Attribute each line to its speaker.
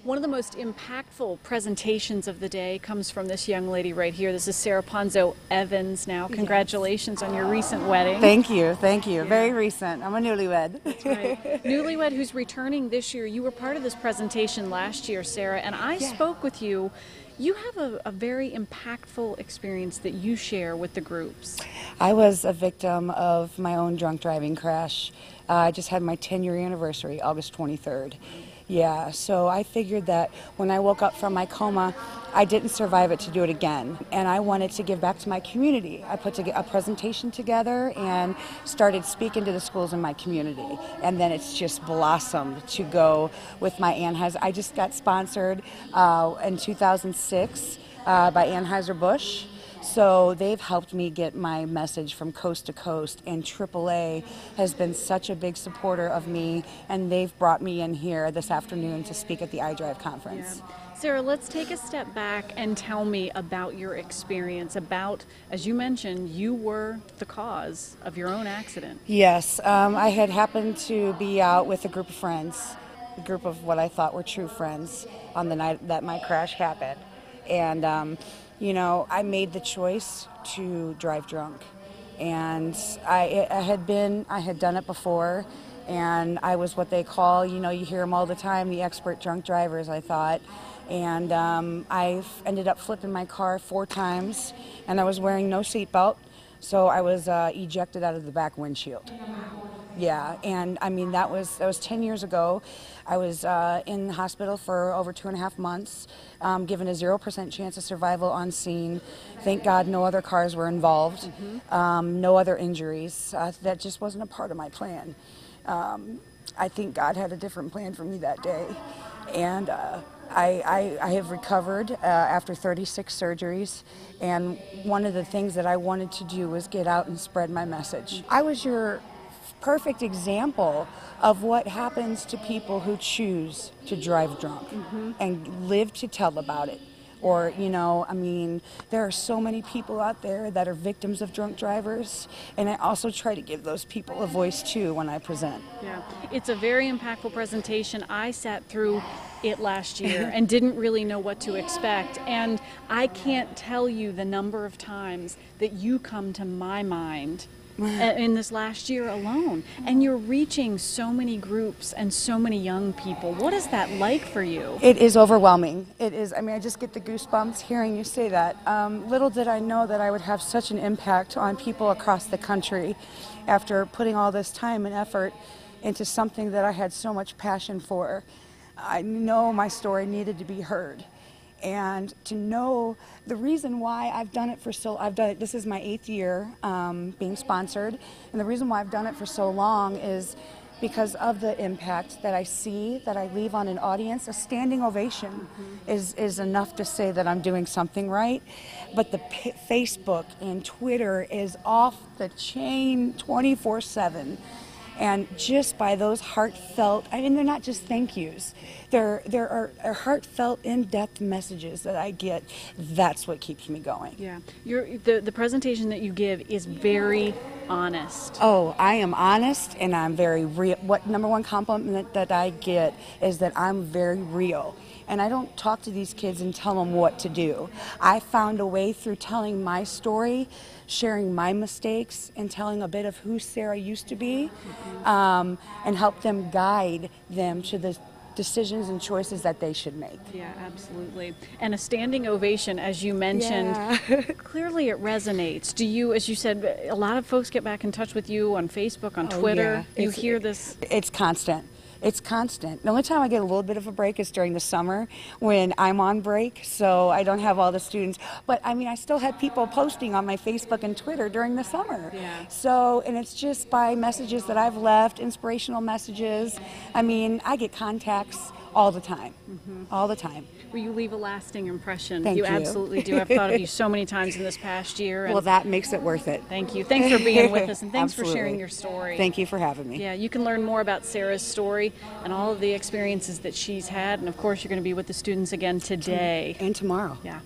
Speaker 1: One of the most impactful presentations of the day comes from this young lady right here. This is Sarah Panzau Evans now. Congratulations on your recent wedding.
Speaker 2: Thank you, thank you. Yeah. Very recent. I'm a newlywed.
Speaker 1: That's right. Newlywed who's returning this year. You were part of this presentation last year, Sarah, and I spoke with you. You have a very impactful experience that you share with the groups.
Speaker 2: I was a victim of my own drunk driving crash. I just had my 10-year anniversary, August 23rd. Yeah, so I figured that when I woke up from my coma, I didn't survive it to do it again. And I wanted to give back to my community. I put a presentation together and started speaking to the schools in my community. And then it's just blossomed to go with my Anheuser. I just got sponsored in 2006 by Anheuser-Busch. So they've helped me get my message from coast to coast, and AAA has been such a big supporter of me, and they've brought me in here this afternoon to speak at the iDrive conference.
Speaker 1: Yeah. Sarah, let's take a step back and tell me about your experience, about, as you mentioned, you were the cause of your own accident.
Speaker 2: Yes, I had happened to be out with a group of friends, a group of what I thought were true friends, on the night that my crash happened. And you know, I made the choice to drive drunk, and I had done it before, and I was what they call, you know, you hear them all the time, the expert drunk drivers, I thought. And I ended up flipping my car 4 times, and I was wearing no seatbelt, so I was ejected out of the back windshield. Yeah, and I mean, that was 10 years ago. I was in the hospital for over 2.5 months, given a 0% chance of survival on scene. Thank God no other cars were involved, no other injuries. That just wasn't a part of my plan. I think God had a different plan for me that day. And I have recovered after 36 surgeries, and one of the things that I wanted to do was get out and spread my message. I was your perfect example of what happens to people who choose to drive drunk and live to tell about it. Or, you know, I mean, there are so many people out there that are victims of drunk drivers, and I also try to give those people a voice too when I present.
Speaker 1: Yeah, it's a very impactful presentation. I sat through it last year and didn't really know what to expect, and I can't tell you the number of times that you come to my mind in this last year alone, and you're reaching so many groups and so many young people. What is that like for you?
Speaker 2: It is overwhelming. It is. I mean, I just get the goosebumps hearing you say that. Little did I know that I would have such an impact on people across the country after putting all this time and effort into something that I had so much passion for. I know my story needed to be heard. And to know the reason why I've done it for this is my 8th year being sponsored, and the reason why I've done it for so long is because of the impact that I see, that I leave on an audience. A standing ovation is enough to say that I'm doing something right, but the Facebook and Twitter is off the chain 24/7. And just by those heartfelt, I mean, they're not just thank yous. There are heartfelt, in-depth messages that I get. That's what keeps me going.
Speaker 1: Yeah, the presentation that you give is very honest.
Speaker 2: Oh, I am honest, and I'm very real. What number one compliment that I get is that I'm very real. And I don't talk to these kids and tell them what to do. I found a way through telling my story, sharing my mistakes, and telling a bit of who Sarah used to be, and help them guide them to the decisions and choices that they should make.
Speaker 1: Yeah, absolutely. And a standing ovation, as you mentioned, clearly it resonates. Do you, as you said, a lot of folks get back in touch with you on Facebook, on Twitter.
Speaker 2: Yeah.
Speaker 1: You hear this?
Speaker 2: It's constant. It's constant. The only time I get a little bit of a break is during the summer when I'm on break, so I don't have all the students. But I mean, I still had people posting on my Facebook and Twitter during the summer.
Speaker 1: Yeah.
Speaker 2: So, and it's just by messages that I've left, inspirational messages. I mean, I get contacts all the time, all the time.
Speaker 1: Well, you leave a lasting impression.
Speaker 2: Thank you.
Speaker 1: You absolutely do. I've thought of you so many times in this past year. And
Speaker 2: well, that makes it worth it.
Speaker 1: Thank you. Thanks for being with us, and thanks for
Speaker 2: Absolutely.
Speaker 1: sharing your story.
Speaker 2: Thank you for having me.
Speaker 1: Yeah, you can learn more about Sarah's story and all of the experiences that she's had, and of course you're going to be with the students again today.
Speaker 2: And tomorrow.
Speaker 1: Yeah.